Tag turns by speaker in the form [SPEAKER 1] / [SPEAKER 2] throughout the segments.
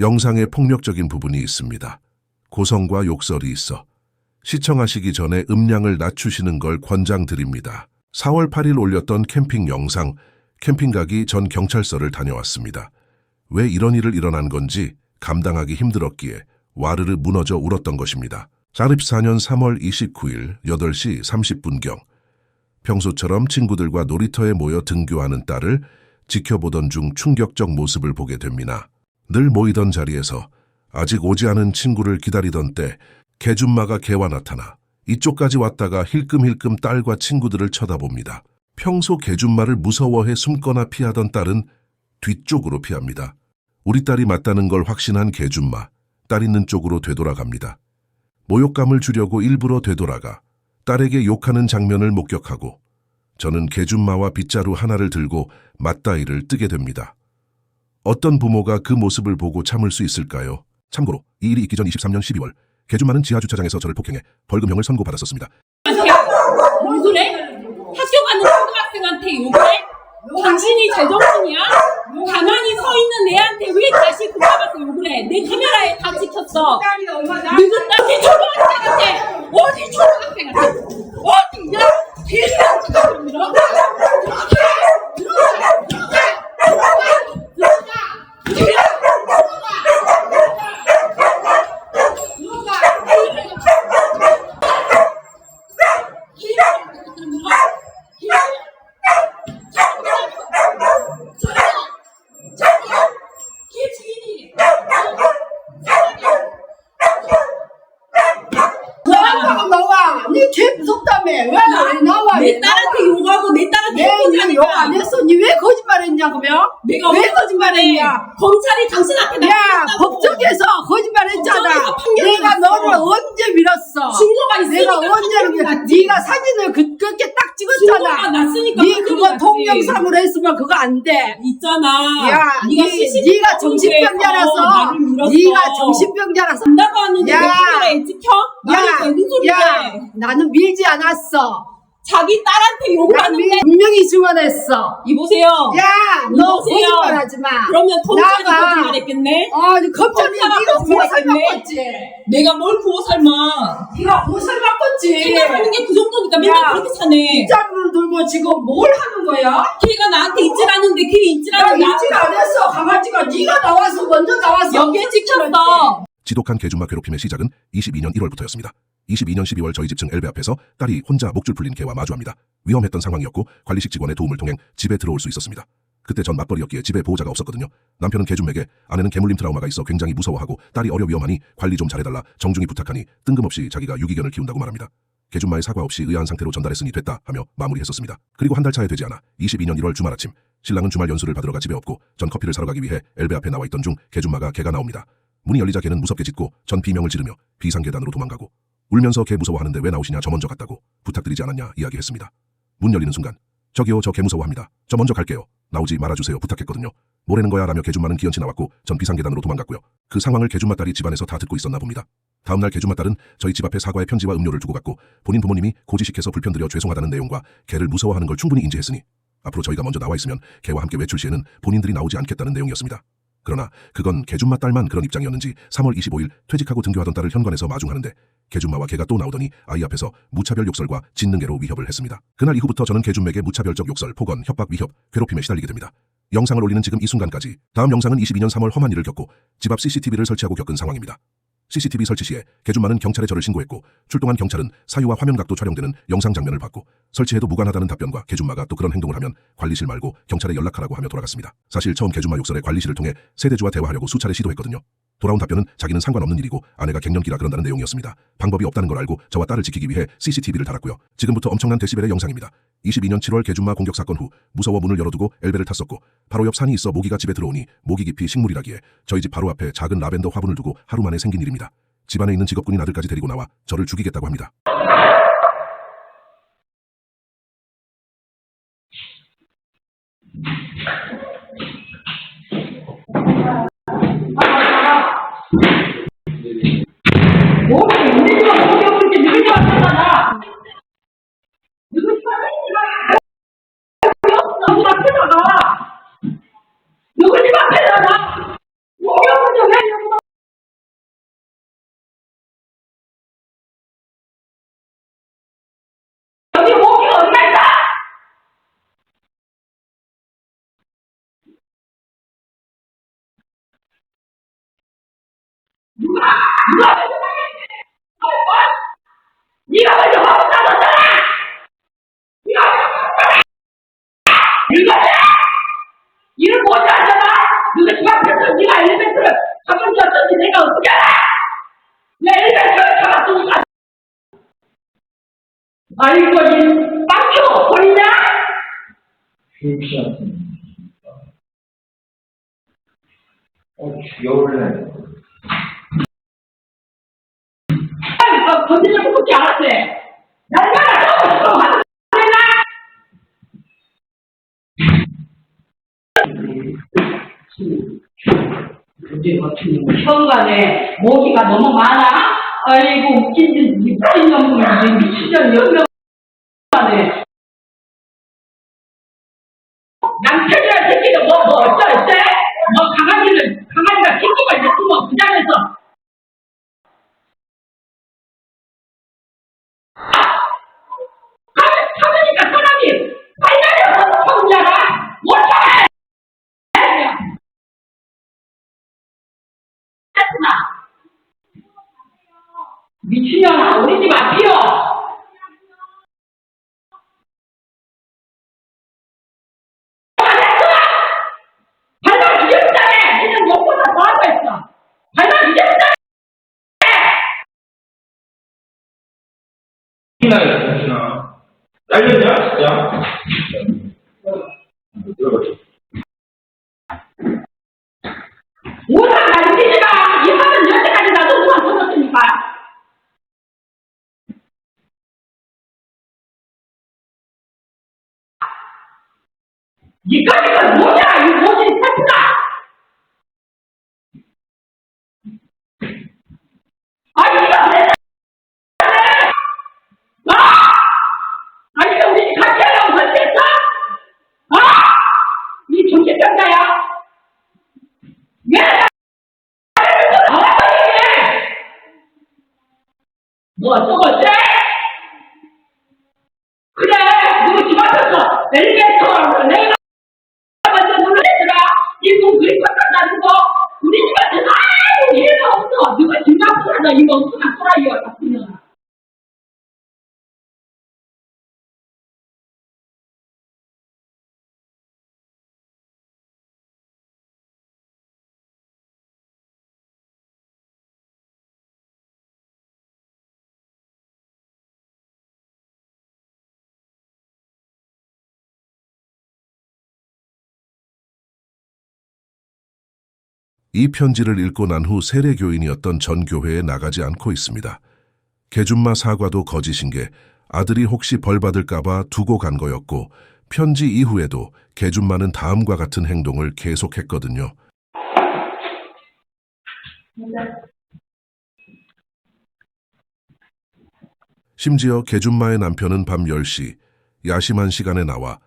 [SPEAKER 1] 영상에 폭력적인 부분이 있습니다. 고성과 욕설이 있어 시청하시기 전에 음량을 낮추시는 걸 권장드립니다. 4월 8일 올렸던 캠핑 영상, 캠핑 가기 전 경찰서를 다녀왔습니다. 왜 이런 일을 일어난 건지 감당하기 힘들었기에 와르르 무너져 울었던 것입니다. 44년 3월 29일 8시 30분경 평소처럼 친구들과 놀이터에 모여 등교하는 딸을 지켜보던 중 충격적 모습을 보게 됩니다. 늘 모이던 자리에서 아직 오지 않은 친구를 기다리던 때 개줌마가 개와 나타나 이쪽까지 왔다가 힐끔힐끔 딸과 친구들을 쳐다봅니다. 평소 개줌마를 무서워해 숨거나 피하던 딸은 뒤쪽으로 피합니다. 우리 딸이 맞다는 걸 확신한 개줌마, 딸 있는 쪽으로 되돌아갑니다. 모욕감을 주려고 일부러 되돌아가 딸에게 욕하는 장면을 목격하고 저는 개줌마와 빗자루 하나를 들고 맞다이를 뜨게 됩니다. 어떤 부모가 그 모습을 보고 참을 수 있을까요? 참고로 이 일이 있기 전 23년 12월 개줌마는 지하주차장에서 저를 폭행해 벌금형을 선고받았었습니다.
[SPEAKER 2] 뭔 소리? 학교 가는 초등학생한테 욕을 해? 당신이 제정신이야? 가만히 서 있는 애한테 왜 다시 돌아가서 욕을 해? 내 카메라에 다 찍혔어. 누군 딸이 초등학생한테 어디 초등학생한테 어디 야 개랑 찍어 밀어?
[SPEAKER 3] 쟤 무섭다며. 왜 나와?
[SPEAKER 2] 내 딸한테 욕하고 내 딸한테
[SPEAKER 3] 내 욕 안 했어. 니 왜 거짓말했냐 그러면?
[SPEAKER 2] 내가
[SPEAKER 3] 왜 거짓말했냐?
[SPEAKER 2] 검찰이 당신한테
[SPEAKER 3] 야 법정에서 거짓말했잖아. 내가 너를 언제 밀었어?
[SPEAKER 2] 증거가 있으니까
[SPEAKER 3] 내가 언제 네가 사진을 그렇게 딱
[SPEAKER 2] 증거가
[SPEAKER 3] 찍었잖아.
[SPEAKER 2] 났으니까
[SPEAKER 3] 네 그거 동영상으로 했으면 그거 안 돼.
[SPEAKER 2] 있잖아.
[SPEAKER 3] 야, 네가 정신병자라서. 네가 정신병자라서.
[SPEAKER 2] 안다고 하는데
[SPEAKER 3] 야.
[SPEAKER 2] 내 카메라에 찍혀? 말이 되는 소리야.
[SPEAKER 3] 나는 밀지 않았어.
[SPEAKER 2] 자기 딸한테 욕하는데
[SPEAKER 3] 분명히 증언했어.
[SPEAKER 2] 이보세요.
[SPEAKER 3] 야, 너
[SPEAKER 2] 이보세요.
[SPEAKER 3] 거짓말하지 마.
[SPEAKER 2] 그러면 검찰이
[SPEAKER 3] 나가.
[SPEAKER 2] 거짓말했겠네.
[SPEAKER 3] 검찰이 네가 구워 삶았겠지.
[SPEAKER 2] 내가 뭘 구워 삶아?
[SPEAKER 3] 네가 구워 삶았겠지.
[SPEAKER 2] 생각하는 게 그 정도니까 맨날 그렇게 사네.
[SPEAKER 3] 빗자루를 들고 지금 뭘 하는 거야?
[SPEAKER 2] 걔가 나한테 입질하는데 걔
[SPEAKER 3] 나
[SPEAKER 2] 입질하는
[SPEAKER 3] 입질 안 했어. 강아지가 네가 나와서 먼저 나왔어.
[SPEAKER 2] 여기에 찍혔어.
[SPEAKER 1] 지독한 개줌마 괴롭힘의 시작은 22년 1월부터였습니다. 22년 12월 저희 집 층 엘베 앞에서 딸이 혼자 목줄 풀린 개와 마주합니다. 위험했던 상황이었고 관리식 직원의 도움을 통해 집에 들어올 수 있었습니다. 그때 전 맞벌이였기에 집에 보호자가 없었거든요. 남편은 개줌에게 아내는 개물림 트라우마가 있어 굉장히 무서워하고 딸이 어려 위험하니 관리 좀 잘해달라 정중히 부탁하니 뜬금없이 자기가 유기견을 키운다고 말합니다. 개줌마의 사과 없이 의아한 상태로 전달했으니 됐다 하며 마무리했었습니다. 그리고 한 달 차에 되지 않아 22년 1월 주말 아침 신랑은 주말 연수를 받으러 가 집에 없고 전 커피를 사러 가기 위해 엘베 앞에 나와 있던 중 개줌마가 개가 나옵니다. 문이 열리자 개는 무섭게 짖고 전 비명을 지르며 비상계단으로 도망가고 울면서 개 무서워하는데 왜 나오시냐 저 먼저 갔다고 부탁드리지 않았냐 이야기했습니다. 문 열리는 순간 저기요 저 개 무서워합니다. 저 먼저 갈게요. 나오지 말아주세요 부탁했거든요. 뭐라는 거야 라며 개줌마는 기어치 나왔고 전 비상계단으로 도망갔고요. 그 상황을 개줌마 딸이 집안에서 다 듣고 있었나 봅니다. 다음날 개줌마 딸은 저희 집 앞에 사과에 편지와 음료를 두고 갔고 본인 부모님이 고지식해서 불편드려 죄송하다는 내용과 개를 무서워하는 걸 충분히 인지했으니 앞으로 저희가 먼저 나와 있으면 개와 함께 외출 시에는 본인들이 나오지 않겠다는 내용이었습니다. 그러나 그건 개줌마 딸만 그런 입장이었는지 3월 25일 퇴직하고 등교하던 딸을 현관에서 마중하는데 개줌마와 개가 또 나오더니 아이 앞에서 무차별 욕설과 짖는 개로 위협을 했습니다. 그날 이후부터 저는 개줌에게 무차별적 욕설, 폭언, 협박, 위협, 괴롭힘에 시달리게 됩니다. 영상을 올리는 지금 이 순간까지 다음 영상은 22년 3월 험한 일을 겪고 집 앞 CCTV를 설치하고 겪은 상황입니다. CCTV 설치 시에 개줌마는 경찰에 저를 신고했고 출동한 경찰은 사유와 화면각도 촬영되는 영상 장면을 봤고 설치해도 무관하다는 답변과 개줌마가 또 그런 행동을 하면 관리실 말고 경찰에 연락하라고 하며 돌아갔습니다. 사실 처음 개줌마 욕설에 관리실을 통해 세대주와 대화하려고 수차례 시도했거든요. 돌아온 답변은 자기는 상관없는 일이고 아내가 갱년기라 그런다는 내용이었습니다. 방법이 없다는 걸 알고 저와 딸을 지키기 위해 CCTV를 달았고요. 지금부터 엄청난 데시벨의 영상입니다. 22년 7월 개줌마 공격 사건 후 무서워 문을 열어두고 엘베를 탔었고 바로 옆 산이 있어 모기가 집에 들어오니 모기 깊이 식물이라기에 저희 집 바로 앞에 작은 라벤더 화분을 두고 하루 만에 생긴 일입니다. 집안에 있는 직업군인 아들까지 데리고 나와 저를 죽이겠다고 합니다.
[SPEAKER 3] 누구 집 앞에 나가! 목욕을 좀 해줘!
[SPEAKER 4] 네가 먼저 하고 나섰잖아! 네가 이거야! 일을 못하잖아 너가 집 앞에서 네가 엘리베이터를 잡아주었던지 내가 어떻게 알아! 내 엘리베이터를 잡았으니까 아이고 이 빵초 보이냐?
[SPEAKER 5] 죽여볼래.
[SPEAKER 4] 너 건드려 먹지 않았지? 날마다 또 하는 근데 어떻게 현관에 모기가 너무 많아? 아이고 웃긴 미친 놈이 미친년 연명하네. 남편이랑 새끼가 뭐 어쩌? 뭐 강아지가 새끼가 이제 숨어 부장에서 참으니까 사람이 빨리 처음이잖아. 못 참아. 미친년아 우리 집 앞이요. 발만 뒤졌다네. 니는 욕보다 더하고 있어. 발만 뒤졌다.
[SPEAKER 5] 이나야, 정신아. 날렸냐, 진짜? 들어가자.
[SPEAKER 4] 오상 가르치지 마. 이 사람 여태까지 나도 누가 터졌으니까. 이까지가 뭐냐? 이 모진 패스다. 아니 이거 왜 아니 이거 우리 집 같이 하려고 설치했어? 이 정신병자야? 왜? 뭐 저거 쎄? 그래 누구 집 앞에서 엘리베이터를 내가 먼저 눌러냈더라. 이거 그리 깜짝나는 거 우리 집한테는 아무 일도 없어. 누가 집 앞으로 하자 이거 엉뚱한 소라이야 같은 년아.
[SPEAKER 1] 이 편지를 읽고 난 후 세례교인이었던 전 교회에 나가지 않고 있습니다. 개준마 사과도 거짓인 게 아들이 혹시 벌 받을까봐 두고 간 거였고 편지 이후에도 개준마는 다음과 같은 행동을 계속했거든요. 심지어 개준마의 남편은 밤 10시 야심한 시간에 나와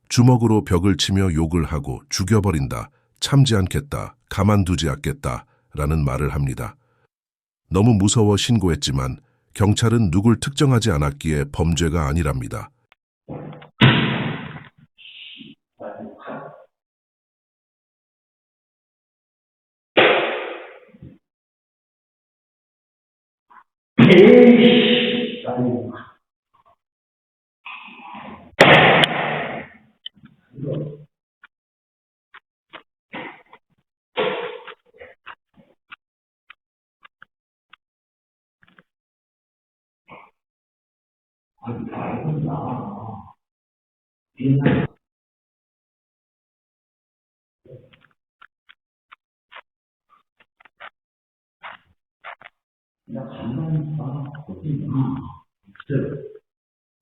[SPEAKER 1] 주먹으로 벽을 치며 욕을 하고 죽여버린다, 참지 않겠다, 가만두지 않겠다 라는 말을 합니다. 너무 무서워 신고했지만 경찰은 누굴 특정하지 않았기에 범죄가 아니랍니다.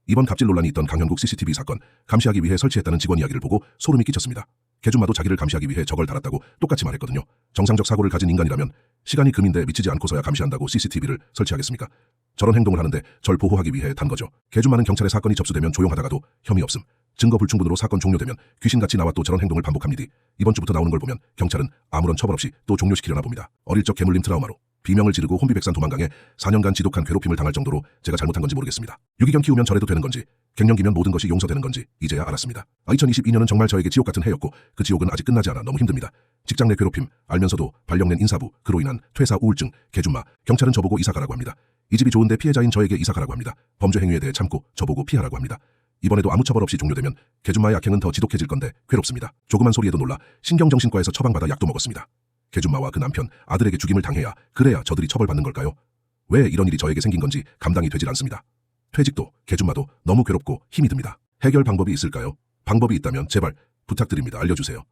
[SPEAKER 1] 이번 갑질 논란이 있던 강현국 CCTV 사건, 감시하기 위해 설치했다는 직원 이야기를 보고 소름이 끼쳤습니다. 개준마도 자기를 감시하기 위해 저걸 달았다고 똑같이 말했거든요. 정상적 사고를 가진 인간이라면 시간이 금인데 미치지 않고서야 감시한다고 CCTV를 설치하겠습니까? 저런 행동을 하는데 절 보호하기 위해 단 거죠. 개준마는 경찰에 사건이 접수되면 조용하다가도 혐의 없음, 증거 불충분으로 사건 종료되면 귀신같이 나와 또 저런 행동을 반복합니다. 이번 주부터 나오는 걸 보면 경찰은 아무런 처벌 없이 또 종료시키려나 봅니다. 어릴 적 개물림 트라우마로 비명을 지르고 혼비백산 도망강에 4년간 지독한 괴롭힘을 당할 정도로 제가 잘못한 건지 모르겠습니다. 유기견 키우면 저래도 되는 건지, 갱년기면 모든 것이 용서되는 건지 이제야 알았습니다. 2022년은 정말 저에게 지옥 같은 해였고 그 지옥은 아직 끝나지 않아 너무 힘듭니다. 직장 내 괴롭힘, 알면서도 발령낸 인사부, 그로 인한 퇴사 우울증, 개준마, 경찰은 저보고 이사 가라고 합니다. 이 집이 좋은데 피해자인 저에게 이사 가라고 합니다. 범죄 행위에 대해 참고 저보고 피하라고 합니다. 이번에도 아무 처벌 없이 종료되면 개준마의 악행은 더 지독해질 건데 괴롭습니다. 조그만 소리에도 놀라 신경정신과에서 처방받아 약도 먹었습니다. 개준마와 그 남편, 아들에게 죽임을 당해야 그래야 저들이 처벌받는 걸까요? 왜 이런 일이 저에게 생긴 건지 감당이 되질 않습니다. 퇴직도 개준마도 너무 괴롭고 힘이 듭니다. 해결 방법이 있을까요? 방법이 있다면 제발 부탁드립니다. 알려주세요.